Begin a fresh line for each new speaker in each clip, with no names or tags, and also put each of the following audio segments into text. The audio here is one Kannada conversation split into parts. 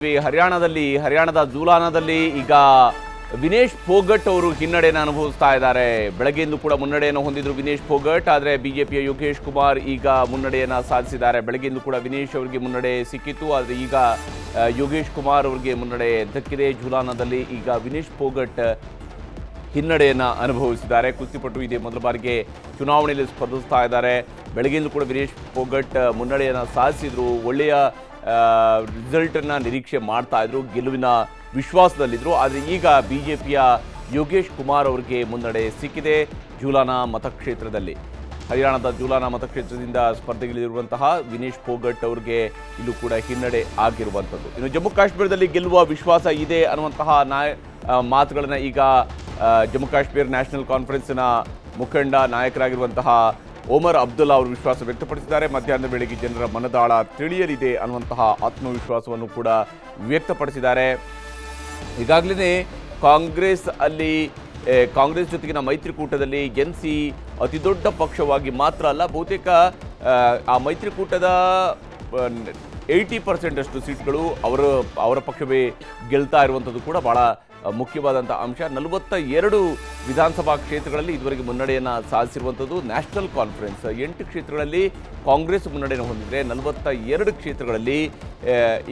ಹರಿಯಾಣದ ಜೂಲಾನದಲ್ಲಿ ಈಗ ವಿನೇಶ್ ಫೋಗಟ್ ಅವರು ಹಿನ್ನಡೆಯನ್ನು ಅನುಭವಿಸ್ತಾ ಇದ್ದಾರೆ. ಬೆಳಗ್ಗೆಯಿಂದ ಕೂಡ ಮುನ್ನಡೆಯನ್ನು ಹೊಂದಿದ್ರು ವಿನೇಶ್ ಫೋಗಟ್. ಆದರೆ ಬಿಜೆಪಿಯ ಯೋಗೇಶ್ ಕುಮಾರ್ ಈಗ ಮುನ್ನಡೆಯನ್ನು ಸಾಧಿಸಿದ್ದಾರೆ. ಬೆಳಗ್ಗೆಯಿಂದ ಕೂಡ ವಿನೇಶ್ ಅವರಿಗೆ ಮುನ್ನಡೆ ಸಿಕ್ಕಿತ್ತು, ಆದರೆ ಈಗ ಯೋಗೇಶ್ ಕುಮಾರ್ ಅವರಿಗೆ ಮುನ್ನಡೆ ದಕ್ಕಿದೆ. ಜೂಲಾನದಲ್ಲಿ ಈಗ ವಿನೇಶ್ ಫೋಗಟ್ ಹಿನ್ನಡೆಯನ್ನು ಅನುಭವಿಸಿದ್ದಾರೆ. ಕುಸ್ತಿಪಟ್ಟು ಇದೇ ಮೊದಲ ಬಾರಿಗೆ ಚುನಾವಣೆಯಲ್ಲಿ ಸ್ಪರ್ಧಿಸ್ತಾ ಇದ್ದಾರೆ. ಬೆಳಗ್ಗೆಯಿಂದ ಕೂಡ ವಿನೇಶ್ ಫೋಗಟ್ ಮುನ್ನಡೆಯನ್ನು ಸಾಧಿಸಿದ್ರು. ಒಳ್ಳೆಯ ರಿಸಲ್ಟನ್ನು ನಿರೀಕ್ಷೆ ಮಾಡ್ತಾ ಇದ್ರು, ಗೆಲುವಿನ ವಿಶ್ವಾಸದಲ್ಲಿದ್ದರು. ಆದರೆ ಈಗ ಬಿಜೆಪಿಯ ಯೋಗೇಶ್ ಕುಮಾರ್ ಅವರಿಗೆ ಮುನ್ನಡೆ ಸಿಕ್ಕಿದೆ ಜೂಲಾನ ಮತಕ್ಷೇತ್ರದಲ್ಲಿ. ಹರಿಯಾಣದ ಜೂಲಾನ ಮತಕ್ಷೇತ್ರದಿಂದ ಸ್ಪರ್ಧೆಗಿಳಿದಿರುವಂತಹ ವಿನೇಶ್ ಫೋಗಟ್ ಅವರಿಗೆ ಇಲ್ಲೂ ಕೂಡ ಹಿನ್ನಡೆ ಆಗಿರುವಂಥದ್ದು. ಇನ್ನು ಜಮ್ಮು ಕಾಶ್ಮೀರದಲ್ಲಿ ಗೆಲ್ಲುವ ವಿಶ್ವಾಸ ಇದೆ ಅನ್ನುವಂತಹ ಮಾತುಗಳನ್ನು ಈಗ ಜಮ್ಮು ಕಾಶ್ಮೀರ ನ್ಯಾಷನಲ್ ಕಾನ್ಫರೆನ್ಸ್ನ ಮುಖಂಡ ನಾಯಕರಾಗಿರುವಂತಹ ಒಮರ್ ಅಬ್ದುಲ್ಲಾ ಅವರು ವಿಶ್ವಾಸ ವ್ಯಕ್ತಪಡಿಸಿದ್ದಾರೆ. ಮಧ್ಯಾಹ್ನದ ವೇಳೆಗೆ ಜನರ ಮನದಾಳ ತಿಳಿಯಲಿದೆ ಅನ್ನುವಂತಹ ಆತ್ಮವಿಶ್ವಾಸವನ್ನು ಕೂಡ ವ್ಯಕ್ತಪಡಿಸಿದ್ದಾರೆ. ಈಗಾಗಲೇ ಕಾಂಗ್ರೆಸ್ ಜೊತೆಗಿನ ಮೈತ್ರಿಕೂಟದಲ್ಲಿ ಎನ್ಸಿ ಅತಿ ದೊಡ್ಡ ಪಕ್ಷವಾಗಿ ಮಾತ್ರ ಅಲ್ಲ, ಬಹುತೇಕ ಆ ಮೈತ್ರಿಕೂಟದ 80% ಅಷ್ಟು ಸೀಟ್ಗಳು ಅವರ ಪಕ್ಷವೇ ಗೆಲ್ತಾ ಇರುವಂಥದ್ದು ಕೂಡ ಬಹಳ ಮುಖ್ಯವಾದಂಥ ಅಂಶ. 42 ವಿಧಾನಸಭಾ ಕ್ಷೇತ್ರಗಳಲ್ಲಿ ಇದುವರೆಗೆ ಮುನ್ನಡೆಯನ್ನು ಸಾಧಿಸಿರುವಂಥದ್ದು ನ್ಯಾಷನಲ್ ಕಾನ್ಫರೆನ್ಸ್. 8 ಕ್ಷೇತ್ರಗಳಲ್ಲಿ ಕಾಂಗ್ರೆಸ್ ಮುನ್ನಡೆಯನ್ನು ಹೊಂದಿದರೆ 42 ಕ್ಷೇತ್ರಗಳಲ್ಲಿ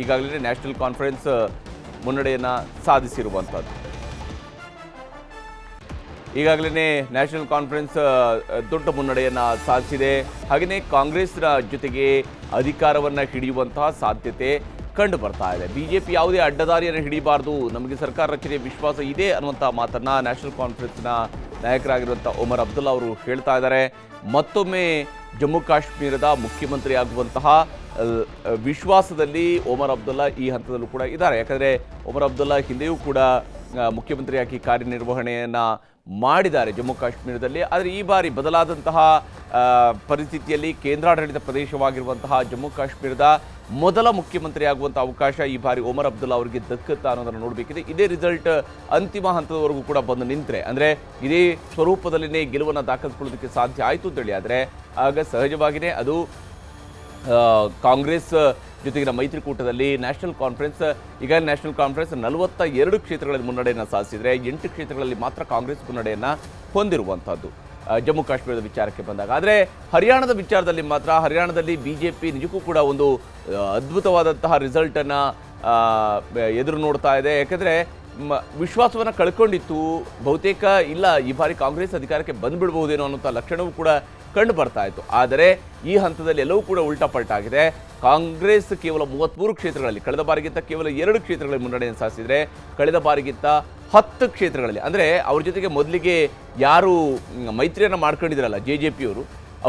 ಈಗಾಗಲೇ ನ್ಯಾಷನಲ್ ಕಾನ್ಫರೆನ್ಸ್ ಮುನ್ನಡೆಯನ್ನು ಸಾಧಿಸಿರುವಂಥದ್ದು. ಈಗಾಗಲೇ ನ್ಯಾಷನಲ್ ಕಾನ್ಫರೆನ್ಸ್ ದೊಡ್ಡ ಮುನ್ನಡೆಯನ್ನು ಸಾಧಿಸಿದೆ. ಹಾಗೆಯೇ ಕಾಂಗ್ರೆಸ್ನ ಜೊತೆಗೆ ಅಧಿಕಾರವನ್ನು ಹಿಡಿಯುವಂತಹ ಸಾಧ್ಯತೆ ಕಂಡು ಬರ್ತಾ ಇದೆ. ಬಿಜೆಪಿ ಯಾವುದೇ ಅಡ್ಡದಾರಿಯನ್ನು ಹಿಡಿಯಬಾರ್ದು, ನಮಗೆ ಸರ್ಕಾರ ರಚನೆಯ ವಿಶ್ವಾಸ ಇದೆ ಅನ್ನುವಂಥ ಮಾತನ್ನು ನ್ಯಾಷನಲ್ ಕಾನ್ಫರೆನ್ಸ್ನ ನಾಯಕರಾಗಿರುವಂಥ ಒಮರ್ ಅಬ್ದುಲ್ಲಾ ಅವರು ಹೇಳ್ತಾ ಇದ್ದಾರೆ. ಮತ್ತೊಮ್ಮೆ ಜಮ್ಮು ಕಾಶ್ಮೀರದ ಮುಖ್ಯಮಂತ್ರಿ ಆಗುವಂತಹ ವಿಶ್ವಾಸದಲ್ಲಿ ಒಮರ್ ಅಬ್ದುಲ್ಲಾ ಈ ಹಂತದಲ್ಲೂ ಕೂಡ ಇದ್ದಾರೆ. ಯಾಕಂದರೆ ಒಮರ್ ಅಬ್ದುಲ್ಲಾ ಹಿಂದೆಯೂ ಕೂಡ ಮುಖ್ಯಮಂತ್ರಿಯಾಗಿ ಕಾರ್ಯನಿರ್ವಹಣೆಯನ್ನು ಮಾಡಿದ್ದಾರೆ ಜಮ್ಮು ಕಾಶ್ಮೀರದಲ್ಲಿ. ಆದರೆ ಈ ಬಾರಿ ಬದಲಾದಂತಹ ಪರಿಸ್ಥಿತಿಯಲ್ಲಿ ಕೇಂದ್ರಾಡಳಿತ ಪ್ರದೇಶವಾಗಿರುವಂತಹ ಜಮ್ಮು ಕಾಶ್ಮೀರದ ಮೊದಲ ಮುಖ್ಯಮಂತ್ರಿ ಆಗುವಂಥ ಅವಕಾಶ ಈ ಬಾರಿ ಒಮರ್ ಅಬ್ದುಲ್ಲಾ ಅವರಿಗೆ ದಕ್ಕುತ್ತಾ ಅನ್ನೋದನ್ನು ನೋಡಬೇಕಿದೆ. ಇದೇ ರಿಸಲ್ಟ್ ಅಂತಿಮ ಹಂತದವರೆಗೂ ಕೂಡ ಬಂದು ನಿಂತರೆ, ಅಂದರೆ ಇದೇ ಸ್ವರೂಪದಲ್ಲಿನೇ ಗೆಲುವನ್ನು ದಾಖಲಿಸಿಕೊಳ್ಳೋದಕ್ಕೆ ಸಾಧ್ಯ ಆಯಿತು ಅಂತೇಳಿ, ಆದರೆ ಆಗ ಸಹಜವಾಗಿಯೇ ಅದು ಕಾಂಗ್ರೆಸ್ ಜೊತೆಗಿನ ಮೈತ್ರಿಕೂಟದಲ್ಲಿ ನ್ಯಾಷನಲ್ ಕಾನ್ಫರೆನ್ಸ್ 42 ಕ್ಷೇತ್ರಗಳಲ್ಲಿ ಮುನ್ನಡೆಯನ್ನು ಸಾಧಿಸಿದರೆ 8 ಕ್ಷೇತ್ರಗಳಲ್ಲಿ ಮಾತ್ರ ಕಾಂಗ್ರೆಸ್ ಮುನ್ನಡೆಯನ್ನು ಹೊಂದಿರುವಂಥದ್ದು ಜಮ್ಮು ಕಾಶ್ಮೀರದ ವಿಚಾರಕ್ಕೆ ಬಂದಾಗ. ಆದರೆ ಹರಿಯಾಣದ ವಿಚಾರದಲ್ಲಿ ಮಾತ್ರ ಹರಿಯಾಣದಲ್ಲಿ ಬಿಜೆಪಿ ನಿಜಕ್ಕೂ ಕೂಡ ಒಂದು ಅದ್ಭುತವಾದಂತಹ ರಿಸಲ್ಟನ್ನು ಎದುರು ನೋಡ್ತಾ ಇದೆ. ಯಾಕೆಂದರೆ ವಿಶ್ವಾಸವನ್ನು ಕಳ್ಕೊಂಡಿತ್ತು, ಬಹುತೇಕ ಇಲ್ಲ ಈ ಬಾರಿ ಕಾಂಗ್ರೆಸ್ ಅಧಿಕಾರಕ್ಕೆ ಬಂದುಬಿಡ್ಬಹುದೇನೋ ಅನ್ನೋಂಥ ಲಕ್ಷಣವೂ ಕೂಡ ಕಂಡು ಬರ್ತಾ ಇತ್ತು. ಆದರೆ ಈ ಹಂತದಲ್ಲಿ ಎಲ್ಲವೂ ಕೂಡ ಉಲ್ಟಾಪಲ್ಟಾಗಿದೆ. ಕಾಂಗ್ರೆಸ್ ಕೇವಲ 33 ಕ್ಷೇತ್ರಗಳಲ್ಲಿ, ಕಳೆದ ಬಾರಿಗಿಂತ ಕೇವಲ 2 ಕ್ಷೇತ್ರಗಳಲ್ಲಿ ಮುನ್ನಡೆಯನ್ನು ಸಾಧಿಸಿದರೆ ಕಳೆದ ಬಾರಿಗಿಂತ 10 ಕ್ಷೇತ್ರಗಳಲ್ಲಿ, ಅಂದರೆ ಅವ್ರ ಜೊತೆಗೆ ಮೊದಲಿಗೆ ಯಾರು ಮೈತ್ರಿಯನ್ನು ಮಾಡ್ಕೊಂಡಿದ್ರಲ್ಲ JJP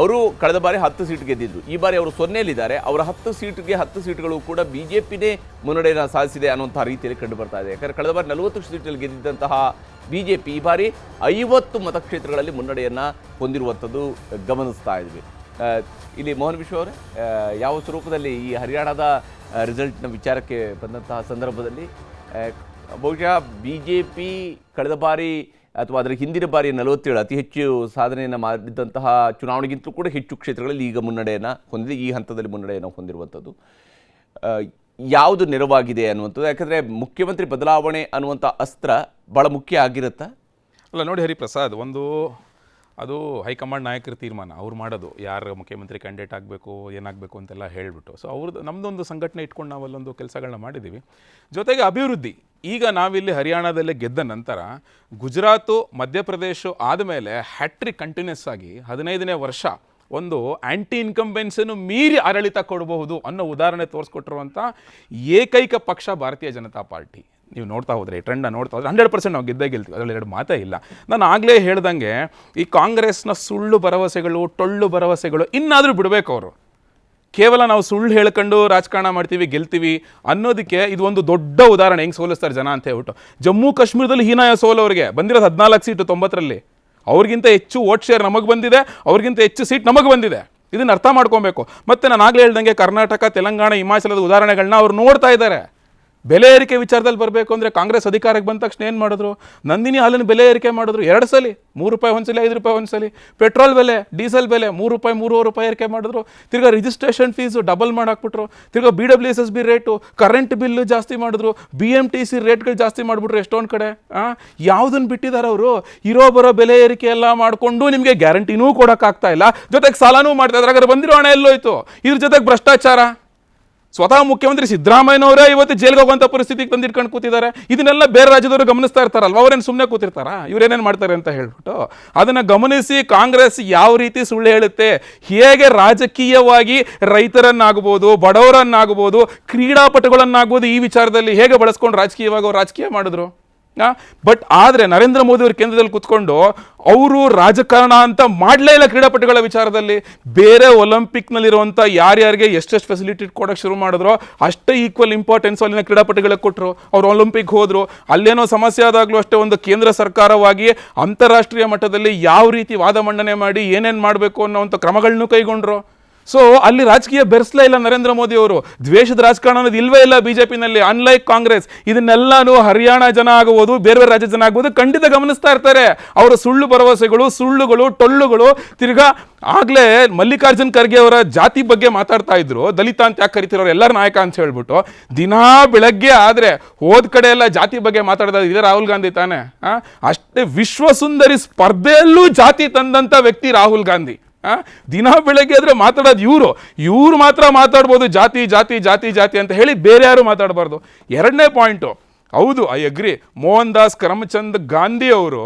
ಅವರು ಕಳೆದ ಬಾರಿ 10 ಸೀಟ್ ಗೆದ್ದಿದ್ರು. ಈ ಬಾರಿ ಅವರು 0 ಅವರ 10 ಸೀಟ್ಗಳು ಕೂಡ ಬಿಜೆಪಿನೇ ಮುನ್ನಡೆಯನ್ನು ಸಾಧಿಸಿದೆ ಅನ್ನುವಂಥ ರೀತಿಯಲ್ಲಿ ಕಂಡು ಬರ್ತಾ ಇದೆ. ಯಾಕಂದರೆ ಕಳೆದ ಬಾರಿ 40 ಸೀಟಲ್ಲಿ ಗೆದ್ದಿದ್ದಂತಹ ಬಿಜೆಪಿ ಈ ಬಾರಿ 50 ಮತಕ್ಷೇತ್ರಗಳಲ್ಲಿ ಮುನ್ನಡೆಯನ್ನು ಹೊಂದಿರುವಂಥದ್ದು ಗಮನಿಸ್ತಾ ಇದ್ವಿ. ಇಲ್ಲಿ ಮೋಹನ್ ವಿಶ್ವ ಅವರೇ, ಯಾವ ಸ್ವರೂಪದಲ್ಲಿ ಈ ಹರಿಯಾಣದ ರಿಸಲ್ಟ್ನ ವಿಚಾರಕ್ಕೆ ಬಂದಂತಹ ಸಂದರ್ಭದಲ್ಲಿ ಬಹುಶಃ ಬಿಜೆಪಿ ಕಳೆದ ಬಾರಿ ಅಥವಾ ಅದರ ಹಿಂದಿನ ಬಾರಿ 47 ಅತಿ ಹೆಚ್ಚು ಸಾಧನೆಯನ್ನು ಮಾಡಿದಂತಹ ಚುನಾವಣೆಗಿಂತಲೂ ಕೂಡ ಹೆಚ್ಚು ಕ್ಷೇತ್ರಗಳಲ್ಲಿ ಈಗ ಮುನ್ನಡೆಯನ್ನು ಹೊಂದಿದೆ, ಈ ಹಂತದಲ್ಲಿ ಮುನ್ನಡೆಯನ್ನು ಹೊಂದಿರುವಂಥದ್ದು ಯಾವುದು ನೆರವಾಗಿದೆ ಅನ್ನುವಂಥದ್ದು. ಯಾಕಂದರೆ ಮುಖ್ಯಮಂತ್ರಿ ಬದಲಾವಣೆ ಅನ್ನುವಂಥ ಅಸ್ತ್ರ ಭಾಳ ಮುಖ್ಯ ಆಗಿರುತ್ತಾ?
ಅಲ್ಲ ನೋಡಿ ಹರಿಪ್ರಸಾದ್, ಅದು ಹೈಕಮಾಂಡ್ ನಾಯಕರ ತೀರ್ಮಾನ, ಅವ್ರು ಮಾಡೋದು ಯಾರು ಮುಖ್ಯಮಂತ್ರಿ ಕ್ಯಾಂಡಿಡೇಟ್ ಆಗಬೇಕು ಏನಾಗಬೇಕು ಅಂತೆಲ್ಲ ಹೇಳಿಬಿಟ್ಟು. ಸೊ ನಮ್ಮದೊಂದು ಸಂಘಟನೆ ಇಟ್ಕೊಂಡು ನಾವಲ್ಲೊಂದು ಕೆಲಸಗಳನ್ನ ಮಾಡಿದ್ದೀವಿ. ಜೊತೆಗೆ ಅಭಿವೃದ್ಧಿ, ಈಗ ನಾವಿಲ್ಲಿ ಹರಿಯಾಣದಲ್ಲೇ ಗೆದ್ದ ನಂತರ ಗುಜರಾತು ಮಧ್ಯಪ್ರದೇಶ ಆದಮೇಲೆ ಹ್ಯಾಟ್ರಿಕ್ ಕಂಟಿನ್ಯೂಸ್ ಆಗಿ 15ನೇ ವರ್ಷ ಒಂದು ಆ್ಯಂಟಿ ಇನ್ಕಂಬೆನ್ಸನ್ನು ಮೀರಿ ಆಡಳಿತ ಕೊಡಬಹುದು ಅನ್ನೋ ಉದಾಹರಣೆ ತೋರಿಸ್ಕೊಟ್ಟಿರುವಂಥ ಏಕೈಕ ಪಕ್ಷ ಭಾರತೀಯ ಜನತಾ ಪಾರ್ಟಿ. ನೀವು ನೋಡ್ತಾ ಹೋದರೆ ಟ್ರೆಂಡನ್ನು ನೋಡ್ತಾ ಹೋದರೆ 100% ನಾವು ಗೆಲ್ತೀವಿ, ಅದರಲ್ಲಿ 2 ಮಾತೇ ಇಲ್ಲ. ನಾನು ಆಗಲೇ ಹೇಳ್ದಂಗೆ ಈ ಕಾಂಗ್ರೆಸ್ನ ಸುಳ್ಳು ಭರವಸೆಗಳು, ಟೊಳ್ಳು ಭರವಸೆಗಳು ಇನ್ನಾದರೂ ಬಿಡಬೇಕು. ಅವರು ಕೇವಲ ನಾವು ಸುಳ್ಳು ಹೇಳ್ಕೊಂಡು ರಾಜಕಾರಣ ಮಾಡ್ತೀವಿ ಗೆಲ್ತೀವಿ ಅನ್ನೋದಕ್ಕೆ ಇದು ಒಂದು ದೊಡ್ಡ ಉದಾಹರಣೆ, ಹೆಂಗೆ ಸೋಲಿಸ್ತಾರೆ ಜನ ಅಂತ ಹೇಳ್ಬಿಟ್ಟು. ಜಮ್ಮು ಕಾಶ್ಮೀರದಲ್ಲಿ ಹೀನಾಯ ಸೋಲು ಅವರಿಗೆ ಬಂದಿರೋದು 14 ಸೀಟು 90ರಲ್ಲಿ. ಅವ್ರಿಗಿಂತ ಹೆಚ್ಚು ವೋಟ್ ಶೇರ್ ನಮಗೆ ಬಂದಿದೆ, ಅವ್ರಿಗಿಂತ ಹೆಚ್ಚು ಸೀಟ್ ನಮಗೆ ಬಂದಿದೆ. ಇದನ್ನು ಅರ್ಥ ಮಾಡ್ಕೊಬೇಕು. ಮತ್ತು ನಾನು ಆಗಲೇ ಹೇಳ್ದಂಗೆ ಕರ್ನಾಟಕ, ತೆಲಂಗಾಣ, ಹಿಮಾಚಲದ ಉದಾಹರಣೆಗಳನ್ನ ಅವ್ರು ನೋಡ್ತಾ ಇದ್ದಾರೆ. ಬೆಲೆ ಏರಿಕೆ ವಿಚಾರದಲ್ಲಿ ಬರಬೇಕು ಅಂದರೆ ಕಾಂಗ್ರೆಸ್ ಅಧಿಕಾರಕ್ಕೆ ಬಂದ ತಕ್ಷಣ ಏನು ಮಾಡಿದ್ರು? ನಂದಿನಿ ಹಾಲಿನ ಬೆಲೆ ಏರಿಕೆ ಮಾಡಿದ್ರು 2 ಸಲ, 3 ರೂಪಾಯಿ ಒಂದ್ಸಲಿ, 5 ರೂಪಾಯಿ ಒಂದ್ಸಲಿ. ಪೆಟ್ರೋಲ್ ಬೆಲೆ, ಡೀಸೆಲ್ ಬೆಲೆ 3 ರೂಪಾಯಿ, 3.5 ರೂಪಾಯಿ ಏರಿಕೆ ಮಾಡಿದ್ರು. ತಿರ್ಗಾ ರಿಜಿಸ್ಟ್ರೇಷನ್ ಫೀಸು ಡಬಲ್ ಮಾಡಾಕ್ಬಿಟ್ರು. ತಿರ್ಗಾ BWSSB ರೇಟು, ಕರೆಂಟ್ ಬಿಲ್ಲು ಜಾಸ್ತಿ ಮಾಡಿದ್ರು. BMTC ರೇಟ್ಗಳು ಜಾಸ್ತಿ ಮಾಡಿಬಿಟ್ರು ಎಷ್ಟೊಂದು ಕಡೆ. ಯಾವುದನ್ನು ಬಿಟ್ಟಿದ್ದಾರೆ ಅವರು? ಇರೋ ಬರೋ ಬೆಲೆ ಏರಿಕೆ ಎಲ್ಲ ಮಾಡಿಕೊಂಡು ನಿಮಗೆ ಗ್ಯಾರಂಟಿನೂ ಕೊಡೋಕ್ಕಾಗ್ತಾ ಇಲ್ಲ, ಜೊತೆಗೆ ಸಾಲನೂ ಮಾಡ್ತಾ ಇದ್ದಾರೆ. ಹಾಗಾದ್ರೆ ಬಂದಿರೋ ಹಣ ಎಲ್ಲೋಯ್ತು? ಇದ್ರ ಜೊತೆಗೆ ಭ್ರಷ್ಟಾಚಾರ. ಸ್ವತಃ ಮುಖ್ಯಮಂತ್ರಿ ಸಿದ್ದರಾಮಯ್ಯನವರೇ ಇವತ್ತು ಜೈಲಿಗೆ ಹೋಗುವಂಥ ಪರಿಸ್ಥಿತಿಗೆ ತಂದಿಟ್ಕೊಂಡು ಕೂತಿದ್ದಾರೆ. ಇದನ್ನೆಲ್ಲ ಬೇರೆ ರಾಜ್ಯದವರು ಗಮನಿಸ್ತಾ ಇರ್ತಾರಲ್ವ, ಅವರೇನು ಸುಮ್ಮನೆ ಕೂತಿರ್ತಾರಾ? ಇವರೇನೇನು ಮಾಡ್ತಾರೆ ಅಂತ ಹೇಳ್ಬಿಟ್ಟು ಅದನ್ನು ಗಮನಿಸಿ ಕಾಂಗ್ರೆಸ್ ಯಾವ ರೀತಿ ಸುಳ್ಳು ಹೇಳುತ್ತೆ, ಹೇಗೆ ರಾಜಕೀಯವಾಗಿ ರೈತರನ್ನಾಗ್ಬೋದು, ಬಡವರನ್ನಾಗ್ಬೋದು, ಕ್ರೀಡಾಪಟುಗಳನ್ನಾಗ್ಬೋದು ಈ ವಿಚಾರದಲ್ಲಿ ಹೇಗೆ ಬಳಸ್ಕೊಂಡು ರಾಜಕೀಯವಾಗಿ ಅವ್ರು ರಾಜಕೀಯ ಮಾಡಿದ್ರು. ಬಟ್ ಆದರೆ ನರೇಂದ್ರ ಮೋದಿ ಅವರು ಕೇಂದ್ರದಲ್ಲಿ ಕೂತ್ಕೊಂಡು ಅವರು ರಾಜಕಾರಣ ಅಂತ ಮಾಡಲೇ ಇಲ್ಲ. ಕ್ರೀಡಾಪಟುಗಳ ವಿಚಾರದಲ್ಲಿ ಬೇರೆ ಒಲಿಂಪಿಕ್ನಲ್ಲಿರುವಂಥ ಯಾರ್ಯಾರಿಗೆ ಎಷ್ಟೆಷ್ಟು ಫೆಸಿಲಿಟಿ ಕೊಡೋಕ್ಕೆ ಶುರು ಮಾಡಿದ್ರು ಅಷ್ಟೇ ಈಕ್ವಲ್ ಇಂಪಾರ್ಟೆನ್ಸ್ ಅಲ್ಲಿನ ಕ್ರೀಡಾಪಟುಗಳಿಗೆ ಕೊಟ್ಟರು. ಅವ್ರು ಒಲಿಂಪಿಕ್ ಹೋದರು, ಅಲ್ಲೇನೋ ಸಮಸ್ಯೆ ಆದಾಗಲೂ ಅಷ್ಟೇ ಒಂದು ಕೇಂದ್ರ ಸರ್ಕಾರವಾಗಿ ಅಂತಾರಾಷ್ಟ್ರೀಯ ಮಟ್ಟದಲ್ಲಿ ಯಾವ ರೀತಿ ವಾದ ಮಂಡನೆ ಮಾಡಿ ಏನೇನು ಮಾಡಬೇಕು ಅನ್ನೋವಂಥ ಕ್ರಮಗಳನ್ನು ಕೈಗೊಂಡ್ರು. ಸೊ ಅಲ್ಲಿ ರಾಜಕೀಯ ಬೆರೆಸಲೇ ಇಲ್ಲ ನರೇಂದ್ರ ಮೋದಿ ಅವರು. ದ್ವೇಷದ ರಾಜಕಾರಣ ಅನ್ನೋದು ಇಲ್ವೇ ಇಲ್ಲ ಬಿಜೆಪಿನಲ್ಲಿ. ಅನ್ಲೈಕ್ ಕಾಂಗ್ರೆಸ್, ಇದನ್ನೆಲ್ಲಾನು ಹರಿಯಾಣ ಜನ ಆಗಬಹುದು, ಬೇರೆ ಬೇರೆ ರಾಜ್ಯ ಜನ ಆಗ್ಬೋದು, ಖಂಡಿತ ಗಮನಿಸ್ತಾ ಇರ್ತಾರೆ. ಅವರ ಸುಳ್ಳು ಭರವಸೆಗಳು, ಸುಳ್ಳುಗಳು, ಟೊಳ್ಳುಗಳು. ತಿರ್ಗಾ ಆಗ್ಲೇ ಮಲ್ಲಿಕಾರ್ಜುನ್ ಖರ್ಗೆ ಅವರ ಜಾತಿ ಬಗ್ಗೆ ಮಾತಾಡ್ತಾ ಇದ್ರು. ದಲಿತ ಅಂತ ಯಾಕೆ ಕರಿತಿರೋರು, ಎಲ್ಲರ ನಾಯಕ ಅಂತ ಹೇಳ್ಬಿಟ್ಟು. ದಿನಾ ಬೆಳಗ್ಗೆ ಆದ್ರೆ ಹೋದ ಕಡೆ ಎಲ್ಲ ಜಾತಿ ಬಗ್ಗೆ ಮಾತಾಡ್ತಾ ಇದೇ ರಾಹುಲ್ ಗಾಂಧಿ ತಾನೆ. ಅಷ್ಟೇ ವಿಶ್ವಸುಂದರಿ ಸ್ಪರ್ಧೆಯಲ್ಲೂ ಜಾತಿ ತಂದಂತ ವ್ಯಕ್ತಿ ರಾಹುಲ್ ಗಾಂಧಿ. ದಿನ ಬೆಳಗ್ಗೆ ಆದ್ರೆ ಮಾತಾಡೋದು ಇವರು ಮಾತ್ರ ಮಾತಾಡ್ಬೋದು ಜಾತಿ ಜಾತಿ ಜಾತಿ ಜಾತಿ ಅಂತ ಹೇಳಿ, ಬೇರೆ ಯಾರು ಮಾತಾಡಬಾರ್ದು. 2ನೇ ಪಾಯಿಂಟು, ಹೌದು ಐ ಅಗ್ರಿ, ಮೋಹನ್ ದಾಸ್ ಕರಮ್ಚಂದ್ ಗಾಂಧಿ ಅವರು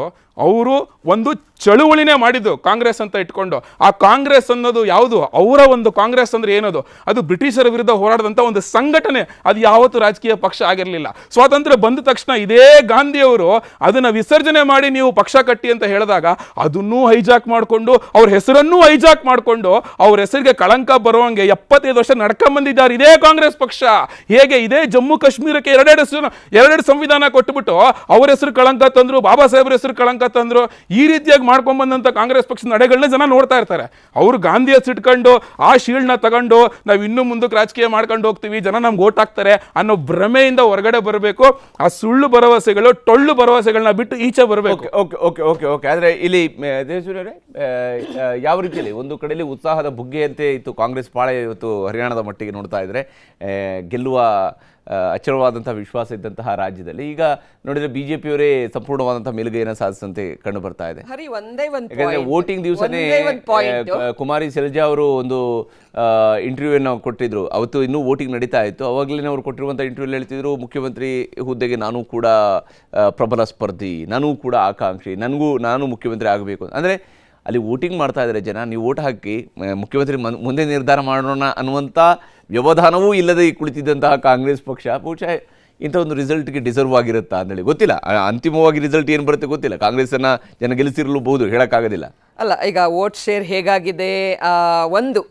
ಒಂದು ಚಳುವಳಿನೇ ಮಾಡಿದ್ದು ಕಾಂಗ್ರೆಸ್ ಅಂತ ಇಟ್ಕೊಂಡು. ಆ ಕಾಂಗ್ರೆಸ್ ಅನ್ನೋದು ಯಾವುದು? ಅವರ ಒಂದು ಕಾಂಗ್ರೆಸ್ ಅಂದ್ರೆ ಏನದು? ಅದು ಬ್ರಿಟಿಷರ ವಿರುದ್ಧ ಹೋರಾಡಿದಂಥ ಒಂದು ಸಂಘಟನೆ. ಅದು ಯಾವತ್ತೂ ರಾಜಕೀಯ ಪಕ್ಷ ಆಗಿರಲಿಲ್ಲ. ಸ್ವಾತಂತ್ರ್ಯ ಬಂದ ತಕ್ಷಣ ಇದೇ ಗಾಂಧಿಯವರು ಅದನ್ನು ವಿಸರ್ಜನೆ ಮಾಡಿ ನೀವು ಪಕ್ಷ ಕಟ್ಟಿ ಅಂತ ಹೇಳಿದಾಗ ಅದನ್ನೂ ಹೈಜಾಕ್ ಮಾಡಿಕೊಂಡು, ಅವ್ರ ಹೆಸರನ್ನೂ ಹೈಜಾಕ್ ಮಾಡಿಕೊಂಡು, ಅವ್ರ ಹೆಸರಿಗೆ ಕಳಂಕ ಬರುವಂಗೆ 75 ವರ್ಷ ನಡ್ಕೊಂಬಂದಿದ್ದಾರೆ ಇದೇ ಕಾಂಗ್ರೆಸ್ ಪಕ್ಷ. ಹೇಗೆ ಇದೇ ಜಮ್ಮು ಕಾಶ್ಮೀರಕ್ಕೆ ಎರಡೆರಡು ಸಂವಿಧಾನ ಕೊಟ್ಟುಬಿಟ್ಟು ಅವ್ರ ಹೆಸರು ಕಳಂಕ ತಂದ್ರು, ಬಾಬಾ ಸಾಹೇಬ್ರ ಹೆಸರು ಕಳಂಕ ತಂದ್ರು. ಈ ರೀತಿಯಾಗಿ ಮಾಡ್ಕೊಂಡ್ ಬಂದಂತ ಕಾಂಗ್ರೆಸ್ ಪಕ್ಷದ ನಡೆಗಳನ್ನ ಜನ ನೋಡ್ತಾ ಇರ್ತಾರೆ. ಅವರು ಗಾಂಧಿ ಹೆಸರಿಟ್ಕೊಂಡು ಆ ಶೀಲ್ಡ್ನ ತಗೊಂಡು ನಾವು ಇನ್ನೂ ಮುಂದಕ್ಕೆ ರಾಜಕೀಯ ಮಾಡ್ಕೊಂಡು ಹೋಗ್ತೀವಿ, ಜನ ನಮ್ಗೆ ಓಟ್ ಹಾಕ್ತಾರೆ ಅನ್ನೋ ಭ್ರಮೆಯಿಂದ ಹೊರಗಡೆ ಬರಬೇಕು. ಆ ಸುಳ್ಳು ಭರವಸೆಗಳು, ಟೊಳ್ಳು ಭರವಸೆಗಳನ್ನ ಬಿಟ್ಟು ಈಚೆ ಬರಬೇಕು.
ಓಕೆ. ಆದ್ರೆ ಇಲ್ಲಿ ದೇವಸೂರ್ಯವರೇ, ಯಾವ ರೀತಿಯಲ್ಲಿ ಒಂದು ಕಡೆಯಲ್ಲಿ ಉತ್ಸಾಹದ ಬುಗ್ಗೆಯಂತೆ ಇತ್ತು ಕಾಂಗ್ರೆಸ್ ಪಾಳೆ, ಇವತ್ತು ಹರಿಯಾಣದ ಮಟ್ಟಿಗೆ ನೋಡ್ತಾ ಇದ್ರೆ ಗೆಲ್ಲುವ ಅಚಲವಾದಂತಹ ವಿಶ್ವಾಸ ಇದ್ದಂತಹ ರಾಜ್ಯದಲ್ಲಿ ಈಗ ನೋಡಿದ್ರೆ ಬಿಜೆಪಿಯವರೇ ಸಂಪೂರ್ಣವಾದಂತಹ ಮೇಲುಗೈಯನ್ನು ಸಾಧಿಸಂತೆ ಕಂಡು ಬರ್ತಾ ಇದೆ. ಯಾಕಂದ್ರೆ ವೋಟಿಂಗ್ ದಿವಸನೇ ಕುಮಾರಿ ಶೆಲ್ಜಾ ಅವರು ಒಂದು ಇಂಟರ್ವ್ಯೂವನ್ನು ಕೊಟ್ಟಿದ್ರು. ಅವತ್ತು ಇನ್ನೂ ವೋಟಿಂಗ್ ನಡೀತಾ ಇತ್ತು. ಅವಾಗಲೇ ಅವರು ಕೊಟ್ಟಿರುವಂಥ ಇಂಟರ್ವ್ಯೂಲ್ಲಿ ಹೇಳ್ತಿದ್ರು, ಮುಖ್ಯಮಂತ್ರಿ ಹುದ್ದೆಗೆ ನಾನು ಕೂಡ ಪ್ರಬಲ ಸ್ಪರ್ಧಿ, ನಾನು ಕೂಡ ಆಕಾಂಕ್ಷಿ, ನಾನು ಮುಖ್ಯಮಂತ್ರಿ ಆಗಬೇಕು. ಅಂದರೆ ಅಲ್ಲಿ ವೋಟಿಂಗ್ ಮಾಡ್ತಾ ಇದ್ದಾರೆ ಜನ, ನೀವು ವೋಟ್ ಹಾಕಿ ಮುಖ್ಯಮಂತ್ರಿ ಮುಂದೆ ನಿರ್ಧಾರ ಮಾಡೋಣ ಅನ್ನುವಂಥ ವ್ಯವಧಾನವೂ ಇಲ್ಲದೆ ಕುಳಿತಿದ್ದಂತಹ ಕಾಂಗ್ರೆಸ್ ಪಕ್ಷ ಬಹುಶಃ ಇಂಥ ಒಂದು ರಿಸಲ್ಟ್ಗೆ ಡಿಸರ್ವ್ ಆಗಿರುತ್ತಾ ಅಂತೇಳಿ ಗೊತ್ತಿಲ್ಲ. ಅಂತಿಮವಾಗಿ ರಿಸಲ್ಟ್ ಏನು ಬರುತ್ತೆ ಗೊತ್ತಿಲ್ಲ. ಕಾಂಗ್ರೆಸ್ಸನ್ನು ಜನ ಗೆಲ್ಲಿಸಿರಲೂಬಹುದು, ಹೇಳೋಕ್ಕಾಗೋದಿಲ್ಲ.
ಅಲ್ಲ, ಈಗ ವೋಟ್ ಶೇರ್ ಹೇಗಾಗಿದೆ, ಒಂದು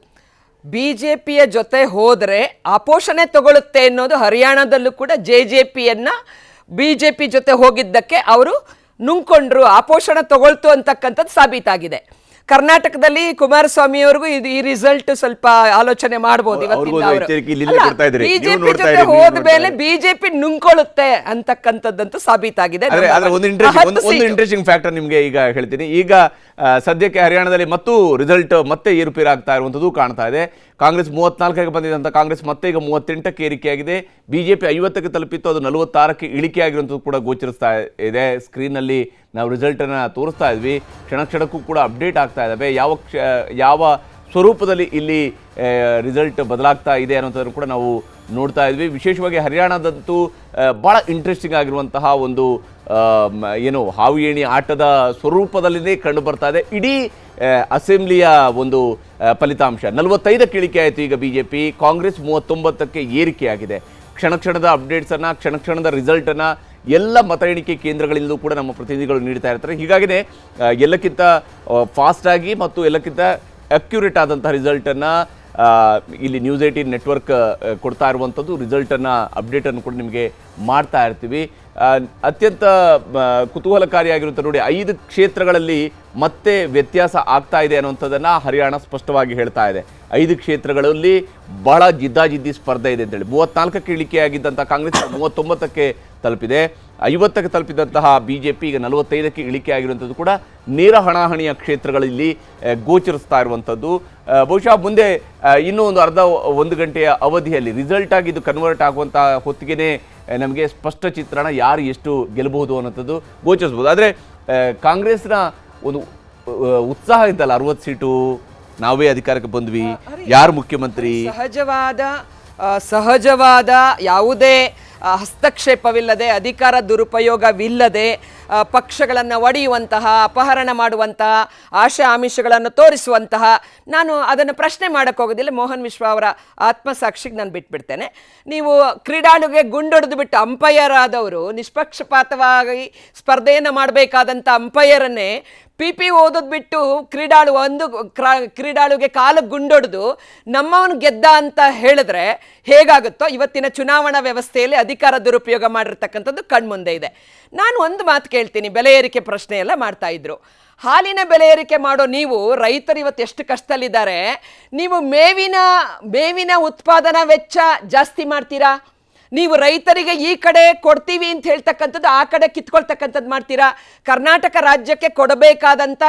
BJPಯ ಜೊತೆ ಹೋದರೆ ಆಪೋಷಣೆ ತಗೊಳುತ್ತೆ ಅನ್ನೋದು ಹರಿಯಾಣದಲ್ಲೂ ಕೂಡ JJPಯನ್ನು BJP ಜೊತೆ ಹೋಗಿದ್ದಕ್ಕೆ ಅವರು ನುಂಗ್ಕೊಂಡ್ರು, ಆಪೋಷಣ ತಗೊಳ್ತು ಅಂತಕ್ಕಂಥದ್ದು ಸಾಬೀತಾಗಿದೆ. ಕರ್ನಾಟಕದಲ್ಲಿ ಕುಮಾರಸ್ವಾಮಿ ಅವ್ರಿಗೂ ಈ ರಿಸಲ್ಟ್ ಸ್ವಲ್ಪ ಆಲೋಚನೆ ಮಾಡಬಹುದು. ಬಿಜೆಪಿ ಜೊತೆ ಹೋದ ಮೇಲೆ ಬಿಜೆಪಿ ನುಂಗ್ಕೊಳ್ಳುತ್ತೆ ಅಂತಕ್ಕಂಥದ್ದಂತೂ ಸಾಬೀತಾಗಿದೆ.
ಒಂದು ಇಂಟ್ರೆಸ್ಟಿಂಗ್ ಫ್ಯಾಕ್ಟರ್ ನಿಮಗೆ ಈಗ ಹೇಳ್ತೀನಿ. ಈಗ ಸದ್ಯಕ್ಕೆ ಹರಿಯಾಣದಲ್ಲಿ ಮತ್ತು ರಿಸಲ್ಟ್ ಮತ್ತೆ ಏರುಪೇರಾಗ್ತಾ ಇರುವಂಥದ್ದು ಕಾಣ್ತಾ ಇದೆ. ಕಾಂಗ್ರೆಸ್ 34ಕ್ಕೆ ಬಂದಿದ್ದಂಥ ಕಾಂಗ್ರೆಸ್ ಮತ್ತೆ ಈಗ 38ಕ್ಕೆ ಏರಿಕೆಯಾಗಿದೆ. ಬಿಜೆಪಿ 50ಕ್ಕೆ ತಲುಪಿತ್ತು, ಅದು 46ಕ್ಕೆ ಇಳಿಕೆ ಆಗಿರುವಂಥದ್ದು ಕೂಡ ಗೋಚರಿಸ್ತಾ ಇದೆ. ಸ್ಕ್ರೀನ್ನಲ್ಲಿ ನಾವು ರಿಸಲ್ಟನ್ನು ತೋರಿಸ್ತಾ ಇದ್ವಿ, ಕ್ಷಣಕ್ಕೂ ಕೂಡ ಅಪ್ಡೇಟ್ ಆಗ್ತಾ ಇದ್ದಾವೆ. ಯಾವ ಸ್ವರೂಪದಲ್ಲಿ ಇಲ್ಲಿ ರಿಸಲ್ಟ್ ಬದಲಾಗ್ತಾ ಇದೆ ಅನ್ನೋಂಥದ್ದನ್ನು ಕೂಡ ನಾವು ನೋಡ್ತಾ ಇದ್ವಿ. ವಿಶೇಷವಾಗಿ ಹರಿಯಾಣದಂತೂ ಭಾಳ ಇಂಟ್ರೆಸ್ಟಿಂಗ್ ಆಗಿರುವಂತಹ ಒಂದು ಏನು ಹಾವು ಏಣಿ ಆಟದ ಸ್ವರೂಪದಲ್ಲಿನೇ ಕಂಡು ಬರ್ತಾ ಇದೆ ಇಡೀ ಅಸೆಂಬ್ಲಿಯ ಒಂದು ಫಲಿತಾಂಶ. 45ಕ್ಕೆ ಇಳಿಕೆ ಆಯಿತು ಈಗ ಬಿಜೆಪಿ, ಕಾಂಗ್ರೆಸ್ 39ಕ್ಕೆ ಏರಿಕೆಯಾಗಿದೆ. ಕ್ಷಣದ ಅಪ್ಡೇಟ್ಸನ್ನು, ಕ್ಷಣದ ರಿಸಲ್ಟನ್ನು ಎಲ್ಲ ಮತ ಎಣಿಕೆ ಕೇಂದ್ರಗಳಿಂದಲೂ ಕೂಡ ನಮ್ಮ ಪ್ರತಿನಿಧಿಗಳು ನೀಡ್ತಾ ಇರ್ತಾರೆ. ಹೀಗಾಗಿನೇ ಎಲ್ಲಕ್ಕಿಂತ ಫಾಸ್ಟಾಗಿ ಮತ್ತು ಎಲ್ಲಕ್ಕಿಂತ ಅಕ್ಯುರೇಟ್ ಆದಂಥ ರಿಸಲ್ಟನ್ನು ಇಲ್ಲಿ ನ್ಯೂಸ್ 18 ನೆಟ್ವರ್ಕ್ ಕೊಡ್ತಾ ಇರುವಂಥದ್ದು. ರಿಸಲ್ಟನ್ನು ಅಪ್ಡೇಟನ್ನು ಕೂಡ ನಿಮಗೆ ಮಾಡ್ತಾ ಇರ್ತೀವಿ. ಅತ್ಯಂತ ಕುತೂಹಲಕಾರಿಯಾಗಿರುತ್ತೆ ನೋಡಿ, 5 ಕ್ಷೇತ್ರಗಳಲ್ಲಿ ಮತ್ತೆ ವ್ಯತ್ಯಾಸ ಆಗ್ತಾ ಇದೆ ಅನ್ನುವಂಥದ್ದನ್ನು ಹರಿಯಾಣ ಸ್ಪಷ್ಟವಾಗಿ ಹೇಳ್ತಾ ಇದೆ. 5 ಕ್ಷೇತ್ರಗಳಲ್ಲಿ ಬಹಳ ಜಿದ್ದಾಜಿದ್ದಿ ಸ್ಪರ್ಧೆ ಇದೆ ಅಂತೇಳಿ. 34ಕ್ಕೆ ಇಳಿಕೆಯಾಗಿದ್ದಂಥ ಕಾಂಗ್ರೆಸ್ 39ಕ್ಕೆ ತಲುಪಿದೆ, 50ಕ್ಕೆ ತಲುಪಿದಂತಹ BJP ಈಗ 45ಕ್ಕೆ ಇಳಿಕೆ ಆಗಿರುವಂಥದ್ದು ಕೂಡ ನೇರ ಹಣಾಹಣಿಯ ಕ್ಷೇತ್ರಗಳಲ್ಲಿ ಗೋಚರಿಸ್ತಾ ಇರುವಂಥದ್ದು. ಬಹುಶಃ ಮುಂದೆ ಇನ್ನೂ ಒಂದು ಗಂಟೆಯ ಅವಧಿಯಲ್ಲಿ ರಿಸಲ್ಟ್ ಆಗಿ ಇದು ಕನ್ವರ್ಟ್ ಆಗುವಂಥ ಹೊತ್ತಿಗೆ ನಮಗೆ ಸ್ಪಷ್ಟ ಚಿತ್ರಣ ಯಾರು ಎಷ್ಟು ಗೆಲ್ಲಬಹುದು ಅನ್ನೋಂಥದ್ದು ಗೋಚರಿಸ್ಬೋದು. ಆದರೆ ಕಾಂಗ್ರೆಸ್ನ ಒಂದು ಉತ್ಸಾಹ ಇದ್ದಲ್ಲ, 60 ಸೀಟು ನಾವೇ ಅಧಿಕಾರಕ್ಕೆ ಬಂದ್ವಿ, ಯಾರು ಮುಖ್ಯಮಂತ್ರಿ,
ಸಹಜವಾದ ಯಾವುದೇ ಹಸ್ತಕ್ಷೇಪವಿಲ್ಲದೆ, ಅಧಿಕಾರ ದುರುಪಯೋಗವಿಲ್ಲದೆ, ಪಕ್ಷಗಳನ್ನು ಒಡೆಯುವಂತಹ, ಅಪಹರಣ ಮಾಡುವಂತಹ, ಆಶೆ ಆಮಿಷಗಳನ್ನು ತೋರಿಸುವಂತಹ, ನಾನು ಅದನ್ನು ಪ್ರಶ್ನೆ ಮಾಡೋಕ್ಕೆ ಹೋಗೋದಿಲ್ಲ. ಮೋಹನ್ ವಿಶ್ವ ಅವರ ಆತ್ಮಸಾಕ್ಷಿಗೆ ನಾನು ಬಿಟ್ಬಿಡ್ತೇನೆ. ನೀವು ಕ್ರೀಡಾಳುಗೆ ಗುಂಡೊಡೆದು ಬಿಟ್ಟು ಅಂಪೈರ್ ಆದವರು, ನಿಷ್ಪಕ್ಷಪಾತವಾಗಿ ಸ್ಪರ್ಧೆಯನ್ನು ಮಾಡಬೇಕಾದಂಥ ಅಂಪೈರನ್ನೇ PP ಓದೋದು ಬಿಟ್ಟು ಕ್ರೀಡಾಳುಗೆ ಕಾಲು ಗುಂಡೊಡೆದು ನಮ್ಮವನು ಗೆದ್ದ ಅಂತ ಹೇಳಿದ್ರೆ ಹೇಗಾಗುತ್ತೋ, ಇವತ್ತಿನ ಚುನಾವಣಾ ವ್ಯವಸ್ಥೆಯಲ್ಲಿ ಅಧಿಕಾರ ದುರುಪಯೋಗ ಮಾಡಿರ್ತಕ್ಕಂಥದ್ದು ಕಣ್ಮುಂದೆ ಇದೆ. ನಾನು ಒಂದು ಮಾತು ಕೇಳ್ತೀನಿ, ಬೆಲೆ ಏರಿಕೆ ಪ್ರಶ್ನೆ ಎಲ್ಲ ಮಾಡ್ತಾ ಇದ್ರು. ಹಾಲಿನ ಬೆಲೆ ಏರಿಕೆ ಮಾಡೋ ನೀವು, ರೈತರು ಇವತ್ತು ಎಷ್ಟು ಕಷ್ಟದಲ್ಲಿದ್ದಾರೆ, ನೀವು ಮೇವಿನ ಉತ್ಪಾದನಾ ವೆಚ್ಚ ಜಾಸ್ತಿ ಮಾಡ್ತೀರಾ? ನೀವು ರೈತರಿಗೆ ಈ ಕಡೆ ಕೊಡ್ತೀವಿ ಅಂತ ಹೇಳ್ತಕ್ಕಂಥದ್ದು ಆ ಕಡೆ ಕಿತ್ಕೊಳ್ತಕ್ಕಂಥದ್ದು ಮಾಡ್ತೀರಾ? ಕರ್ನಾಟಕ ರಾಜ್ಯಕ್ಕೆ ಕೊಡಬೇಕಾದಂಥ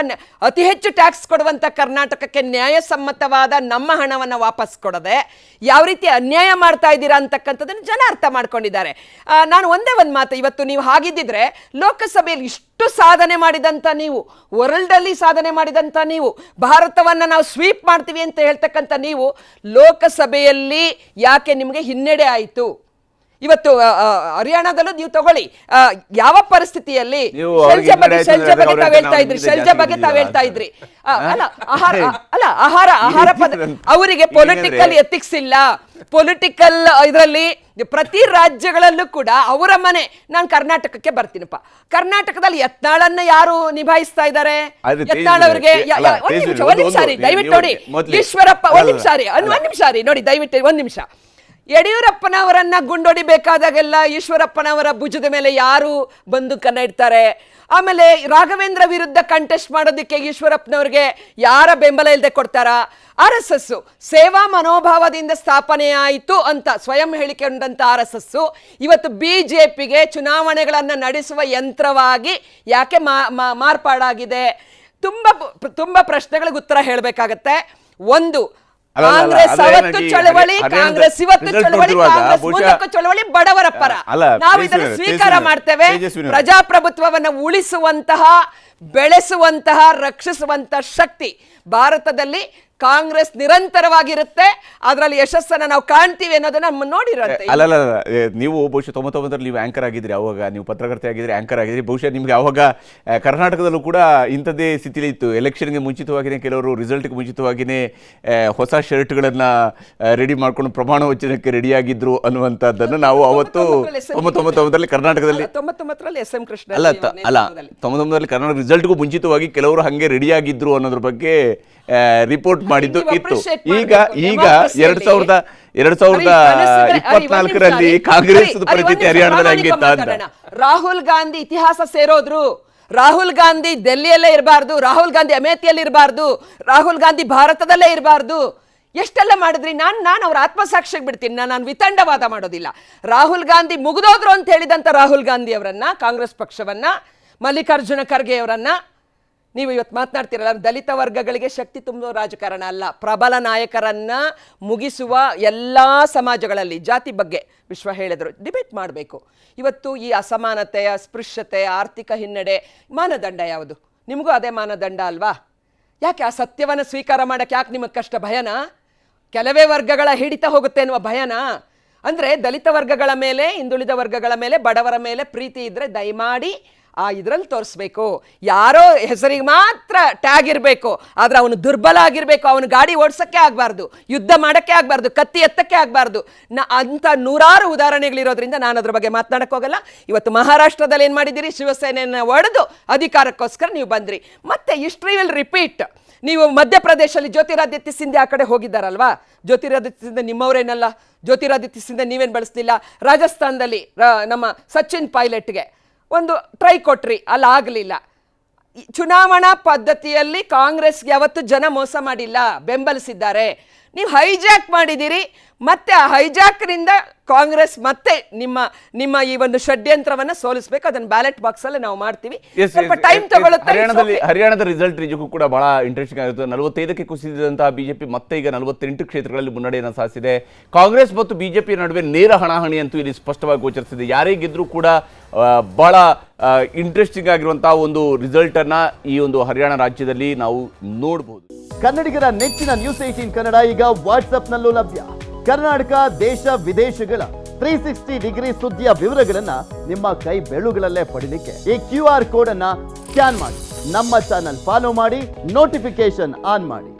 ಅತಿ ಹೆಚ್ಚು ಟ್ಯಾಕ್ಸ್ ಕೊಡುವಂಥ ಕರ್ನಾಟಕಕ್ಕೆ ನ್ಯಾಯಸಮ್ಮತವಾದ ನಮ್ಮ ಹಣವನ್ನು ವಾಪಸ್ ಕೊಡದೆ ಯಾವ ರೀತಿ ಅನ್ಯಾಯ ಮಾಡ್ತಾ ಇದ್ದೀರಾ ಅಂತಕ್ಕಂಥದ್ದನ್ನು ಜನ ಅರ್ಥ ಮಾಡ್ಕೊಂಡಿದ್ದಾರೆ. ನಾನು ಒಂದೇ ಒಂದು ಮಾತು, ಇವತ್ತು ನೀವು ಹಾಗಿದ್ದಿದ್ರೆ ಲೋಕಸಭೆಯಲ್ಲಿ ಇಷ್ಟು ಸಾಧನೆ ಮಾಡಿದಂಥ ನೀವು, ವರ್ಲ್ಡಲ್ಲಿ ಸಾಧನೆ ಮಾಡಿದಂಥ ನೀವು, ಭಾರತವನ್ನು ನಾವು ಸ್ವೀಪ್ ಮಾಡ್ತೀವಿ ಅಂತ ಹೇಳ್ತಕ್ಕಂಥ ನೀವು, ಲೋಕಸಭೆಯಲ್ಲಿ ಯಾಕೆ ನಿಮಗೆ ಹಿನ್ನಡೆ ಆಯಿತು? ಇವತ್ತು ಹರಿಯಾಣದಲ್ಲೂ ನೀವು ತಗೊಳ್ಳಿ, ಯಾವ ಪರಿಸ್ಥಿತಿಯಲ್ಲಿ ಶೆಲ್ಜಾ ಬಗ್ಗೆ ತಾವ್ ಹೇಳ್ತಾ ಇದ್ರಿ. ಆಹಾರ ಅವರಿಗೆ ಪೊಲಿಟಿಕಲ್ ಎಥಿಕ್ಸ್ ಇಲ್ಲ. ಪೊಲಿಟಿಕಲ್ ಇದರಲ್ಲಿ ಪ್ರತಿ ರಾಜ್ಯಗಳಲ್ಲೂ ಕೂಡ ಅವರ ಮನೆ, ನಾನು ಕರ್ನಾಟಕಕ್ಕೆ ಬರ್ತೀನಪ್ಪ, ಕರ್ನಾಟಕದಲ್ಲಿ ಯತ್ನಾಳನ್ನ ಯಾರು ನಿಭಾಯಿಸ್ತಾ ಇದ್ದಾರೆ? ಯತ್ನಾಳ್ ಅವರಿಗೆ ಒಂದ್ ನಿಮಿಷ ರೀ, ದಯವಿಟ್ಟು ನೋಡಿ. ಈಶ್ವರಪ್ಪ ಒಂದ್ ನಿಮಿಷ ರೀ ನೋಡಿ, ದಯವಿಟ್ಟು ಒಂದ್ ನಿಮಿಷ. ಯಡಿಯೂರಪ್ಪನವರನ್ನ ಗುಂಡೊಡಿಬೇಕಾದಾಗೆಲ್ಲ ಈಶ್ವರಪ್ಪನವರ ಭುಜದ ಮೇಲೆ ಯಾರು ಬಂದೂಕನ್ನ ಇಡ್ತಾರೆ? ಆಮೇಲೆ ರಾಘವೇಂದ್ರ ವಿರುದ್ಧ ಕಂಟೆಸ್ಟ್ ಮಾಡೋದಕ್ಕೆ ಈಶ್ವರಪ್ಪನವ್ರಿಗೆ ಯಾರ ಬೆಂಬಲ ಇಲ್ಲದೆ ಕೊಡ್ತಾರ? RSS ಸೇವಾ ಮನೋಭಾವದಿಂದ ಸ್ಥಾಪನೆ ಆಯಿತು ಅಂತ ಸ್ವಯಂ ಹೇಳಿಕೊಂಡಂತ RSS ಇವತ್ತು BJPಗೆ ಚುನಾವಣೆಗಳನ್ನು ನಡೆಸುವ ಯಂತ್ರವಾಗಿ ಯಾಕೆ ಮಾರ್ಪಾಡಾಗಿದೆ? ತುಂಬಾ ಪ್ರಶ್ನೆಗಳಿಗೆ ಉತ್ತರ ಹೇಳಬೇಕಾಗತ್ತೆ. ಒಂದು, ಕಾಂಗ್ರೆಸ್ ಅವತ್ತು ಚಳವಳಿ, ಕಾಂಗ್ರೆಸ್ ಇವತ್ತು ಚಳವಳಿ, ಕಾಂಗ್ರೆಸ್ ಮುಂದಕ್ಕೂ ಚಳವಳಿ ಬಡವರ ಪರ. ನಾವು ಇದನ್ನು ಸ್ವೀಕಾರ ಮಾಡ್ತೇವೆ. ಪ್ರಜಾಪ್ರಭುತ್ವವನ್ನು ಉಳಿಸುವಂತಹ, ಬೆಳೆಸುವಂತಹ, ರಕ್ಷಿಸುವಂತಹ ಶಕ್ತಿ ಭಾರತದಲ್ಲಿ ಕಾಂಗ್ರೆಸ್ ನಿರಂತರವಾಗಿರುತ್ತೆ. ಅದರಲ್ಲಿ ಯಶಸ್ಸನ್ನು ನಾವು ಕಾಣ್ತೀವಿ ಅನ್ನೋದನ್ನ ನಮ್ಮ ನೋಡಿರುತ್ತೆ.
ಅಲ್ಲ, ನೀವು ಬಹುಶಃ 99ರಲ್ಲಿ ನೀವು ಆಂಕರ್ ಆಗಿದ್ರಿ, ಅವಾಗ ನೀವು ಪತ್ರಕರ್ತೆ ಆಗಿದ್ರಿ, ಆಂಕರ್ ಆಗಿದ್ರಿ. ಬಹುಶಃ ನಿಮ್ಗೆ ಅವಾಗ ಕರ್ನಾಟಕದಲ್ಲೂ ಕೂಡ ಇಂಥದ್ದೇ ಸ್ಥಿತಿಲಿ ಇತ್ತು. ಎಲೆಕ್ಷನ್ಗೆ ಮುಂಚಿತವಾಗಿಯೇ ಕೆಲವರು ರಿಸಲ್ಟ್ಗೆ ಮುಂಚಿತವಾಗಿಯೇ ಹೊಸ ಶರ್ಟ್ಗಳನ್ನು ರೆಡಿ ಮಾಡ್ಕೊಂಡು ಪ್ರಮಾಣ ವಚನಕ್ಕೆ ರೆಡಿಯಾಗಿದ್ರು ಅನ್ನುವಂಥದ್ದನ್ನು ನಾವು ಅವತ್ತು 99ರಲ್ಲಿ ಕರ್ನಾಟಕದಲ್ಲಿ
99ರಲ್ಲಿ SM ಕೃಷ್ಣ
ಅಲ್ಲ 99ರಲ್ಲಿ ಕರ್ನಾಟಕ ರಿಸಲ್ಟ್ಗೂ ಮುಂಚಿತವಾಗಿ ಕೆಲವರು ಹಾಗೆ ರೆಡಿಯಾಗಿದ್ರು ಅನ್ನೋದ್ರ ಬಗ್ಗೆ ರಿಪೋರ್ಟ್ ಮಾಡಿದ್ದು ಇತ್ತು. ಈಗ 2024ರಲ್ಲಿ ಕಾಂಗ್ರೆಸ್ ಪರಿಸ್ಥಿತಿ ಹರಿಯಾಣದಲ್ಲಿ ಹಂಗಿತ್ತ ಅಂತ.
ರಾಹುಲ್ ಗಾಂಧಿ ಇತಿಹಾಸ ಸೇರೋದ್ರು. ರಾಹುಲ್ ಗಾಂಧಿ ಡೆಲ್ಲಿಯಲ್ಲೇ ಇರಬಾರ್ದು, ರಾಹುಲ್ ಗಾಂಧಿ ಅಮೇಥಿಯಲ್ಲಿ ಇರಬಾರ್ದು, ರಾಹುಲ್ ಗಾಂಧಿ ಭಾರತದಲ್ಲೇ ಇರಬಾರ್ದು. ಎಷ್ಟೆಲ್ಲ ಮಾಡಿದ್ರಿ. ನಾನು ಅವ್ರ ಆತ್ಮಸಾಕ್ಷಿಗೆ ಬಿಡ್ತೀನಿ, ನಾನು ವಿತಂಡವಾದ ಮಾಡೋದಿಲ್ಲ. ರಾಹುಲ್ ಗಾಂಧಿ ಮುಗಿದೋದ್ರು ಅಂತ ಹೇಳಿದಂಥ ರಾಹುಲ್ ಗಾಂಧಿ ಅವರನ್ನ, ಕಾಂಗ್ರೆಸ್ ಪಕ್ಷವನ್ನ, ಮಲ್ಲಿಕಾರ್ಜುನ ಖರ್ಗೆ ಅವರನ್ನ ನೀವು ಇವತ್ತು ಮಾತನಾಡ್ತಿರಲ್ಲ, ದಲಿತ ವರ್ಗಗಳಿಗೆ ಶಕ್ತಿ ತುಂಬುವ ರಾಜಕಾರಣ ಅಲ್ಲ, ಪ್ರಬಲ ನಾಯಕರನ್ನ ಮುಗಿಸುವ ಎಲ್ಲ ಸಮಾಜಗಳಲ್ಲಿ ಜಾತಿ ಬಗ್ಗೆ ವಿಶ್ವ ಹೇಳಿದ್ರು ಡಿಬೇಟ್ ಮಾಡಬೇಕು. ಇವತ್ತು ಈ ಅಸಮಾನತೆ, ಅಸ್ಪೃಶ್ಯತೆ, ಆರ್ಥಿಕ ಹಿನ್ನಡೆ ಮಾನದಂಡ ಯಾವುದು? ನಿಮಗೂ ಅದೇ ಮಾನದಂಡ ಅಲ್ವಾ? ಯಾಕೆ ಆ ಸತ್ಯವನ್ನು ಸ್ವೀಕಾರ ಮಾಡೋಕ್ಕೆ ಯಾಕೆ ನಿಮಗೆ ಕಷ್ಟ? ಭಯನಾ? ಕೆಲವೇ ವರ್ಗಗಳ ಹಿಡಿತ ಹೋಗುತ್ತೆ ಅನ್ನುವ ಭಯನಾ? ಅಂದರೆ ದಲಿತ ವರ್ಗಗಳ ಮೇಲೆ, ಹಿಂದುಳಿದ ವರ್ಗಗಳ ಮೇಲೆ, ಬಡವರ ಮೇಲೆ ಪ್ರೀತಿ ಇದ್ದರೆ ದಯಮಾಡಿ ಇದರಲ್ಲಿ ತೋರಿಸ್ಬೇಕು. ಯಾರೋ ಹೆಸರಿಗೆ ಮಾತ್ರ ಟ್ಯಾಗ್ ಇರಬೇಕು, ಆದ್ರೆ ಅವನು ದುರ್ಬಲ ಆಗಿರಬೇಕು, ಅವನು ಗಾಡಿ ಓಡಿಸೋಕ್ಕೆ ಆಗಬಾರ್ದು, ಯುದ್ಧ ಮಾಡೋಕ್ಕೆ ಆಗಬಾರ್ದು, ಕತ್ತಿ ಎತ್ತಕ್ಕೆ ಆಗಬಾರ್ದು. ಅಂತ ನೂರಾರು ಉದಾಹರಣೆಗಳಿರೋದ್ರಿಂದ ನಾನು ಅದ್ರ ಬಗ್ಗೆ ಮಾತನಾಡಕ್ಕೆ ಹೋಗಲ್ಲ. ಇವತ್ತು ಮಹಾರಾಷ್ಟ್ರದಲ್ಲಿ ಏನು ಮಾಡಿದ್ದೀರಿ? ಶಿವಸೇನೆಯನ್ನು ಒಡೆದು ಅಧಿಕಾರಕ್ಕೋಸ್ಕರ ನೀವು ಬಂದ್ರಿ. ಮತ್ತೆ ಹಿಸ್ಟ್ರಿ ವಿಲ್ ರಿಪೀಟ್. ನೀವು ಮಧ್ಯಪ್ರದೇಶದಲ್ಲಿ ಜ್ಯೋತಿರಾದಿತ್ಯ ಸಿಂಧ್ಯಾ ಆ ಕಡೆ ಹೋಗಿದ್ದಾರಲ್ವಾ? ಜ್ಯೋತಿರಾದಿತ್ಯ ಸಿಂಧ್ಯಾ ನಿಮ್ಮವರೇನಲ್ಲ, ಜ್ಯೋತಿರಾದಿತ್ಯ ಸಿಂಧ್ಯಾ ನೀವೇನು ಬಳಸ್ತಿಲ್ಲ. ರಾಜಸ್ಥಾನದಲ್ಲಿ ನಮ್ಮ ಸಚಿನ್ ಪೈಲಟ್ಗೆ ಒಂದು ಟ್ರೈ ಕೊಟ್ರಿ, ಅಲ್ಲಿ ಆಗಲಿಲ್ಲ. ಚುನಾವಣಾ ಪದ್ಧತಿಯಲ್ಲಿ ಕಾಂಗ್ರೆಸ್ಗೆ ಯಾವತ್ತು ಜನ ಮೋಸ ಮಾಡಿಲ್ಲ, ಬೆಂಬಲಿಸಿದ್ದಾರೆ. ನೀವು ಹೈಜಾಕ್ ಮಾಡಿದ್ದೀರಿ, ಮತ್ತೆ ಆ ಹೈಜಾಕ್ನಿಂದ ಕಾಂಗ್ರೆಸ್ ಮತ್ತೆ ನಿಮ್ಮ ಈ ಒಂದು ಷಡ್ಯಂತ್ರವನ್ನು ಸೋಲಿಸಬೇಕು. ಅದನ್ನು ಬ್ಯಾಲೆಟ್ ಬಾಕ್ಸ್ ಅಲ್ಲಿ ನಾವು ಮಾಡ್ತೀವಿ. ಸ್ವಲ್ಪ ಟೈಮ್ ತಗೊಳುತ್ತೆ.
ಹರಿಯಾಣದ ರಿಸಲ್ಟ್ ನಿಜಕ್ಕೂ ಕೂಡ ಬಹಳ ಇಂಟ್ರೆಸ್ಟಿಂಗ್ ಆಗಿರುತ್ತೆ. 45ಕ್ಕೆ ಕುಸಿದಂತಹ ಬಿಜೆಪಿ ಮತ್ತೆ ಈಗ 48 ಕ್ಷೇತ್ರಗಳಲ್ಲಿ ಮುನ್ನಡೆಯನ್ನು ಸಾಧಿಸಿದೆ. ಕಾಂಗ್ರೆಸ್ ಮತ್ತು ಬಿಜೆಪಿ ನಡುವೆ ನೇರ ಹಣಾಹಣಿ ಅಂತೂ ಇಲ್ಲಿ ಸ್ಪಷ್ಟವಾಗಿ ಗೋಚರಿಸಿದೆ. ಯಾರೇ ಗೆದ್ರೂ ಕೂಡ ಬಹಳ ಇಂಟ್ರೆಸ್ಟಿಂಗ್ ಆಗಿರುವಂತಹ ಒಂದು ರಿಸಲ್ಟ್ ಅನ್ನ ಈ ಒಂದು ಹರಿಯಾಣ ರಾಜ್ಯದಲ್ಲಿ ನಾವು ನೋಡಬಹುದು.
ಕನ್ನಡಿಗರ ನೆಚ್ಚಿನ ನ್ಯೂಸ್ 18 ಕನ್ನಡ ಈಗ ವಾಟ್ಸ್ಆಪ್ನಲ್ಲೂ ಲಭ್ಯ. ಕರ್ನಾಟಕ, ದೇಶ ವಿದೇಶಗಳ 360 ಡಿಗ್ರಿ ಸುದ್ದಿಯ ವಿವರಗಳನ್ನ ನಿಮ್ಮ ಕೈ ಬೆರಳುಗಳಲ್ಲೇ ಪಡಿಲಿಕ್ಕೆ ಈ QR ಕೋಡ್ ಅನ್ನ ಸ್ಕ್ಯಾನ್ ಮಾಡಿ, ನಮ್ಮ ಚಾನಲ್ ಫಾಲೋ ಮಾಡಿ, ನೋಟಿಫಿಕೇಶನ್ ಆನ್ ಮಾಡಿ.